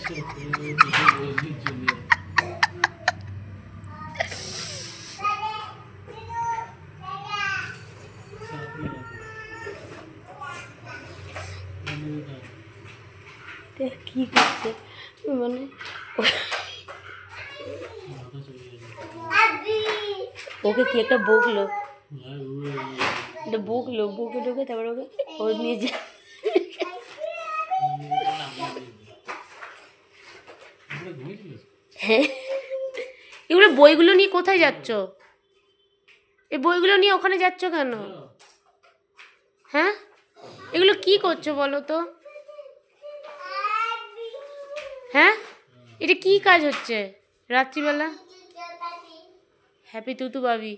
কি করছে মানে ওকে কি একটা বকলো, এটা বকলো, বকে ঢোকে তারপর ওকে ওর নিয়ে যা। হ্যাঁ, এগুলো বইগুলো নিয়ে কোথায় যাচ্ছ? এই বইগুলো নিয়ে ওখানে যাচ্ছ কেন? হ্যাঁ, এগুলো কি করছো বলো তো? হ্যাঁ, এটা কি কাজ হচ্ছে রাত্রিবেলা? হ্যাপি তুতু বাবি।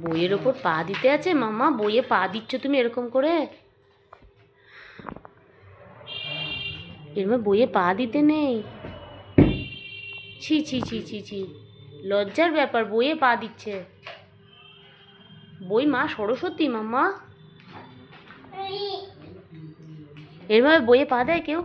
বইয়ের ওপর পা দিতে আছে মামা, বইয়ে পা দিচ্ছ তুমি এরকম করে? এরকম বইয়ে পা দিতে নেই। ছি ছি ছি ছি ছি, লজ্জার ব্যাপার, বইয়ে পা দিচ্ছে। বই মা সরস্বতী মামা, এভাবে বইয়ে পা দেয় কেউ?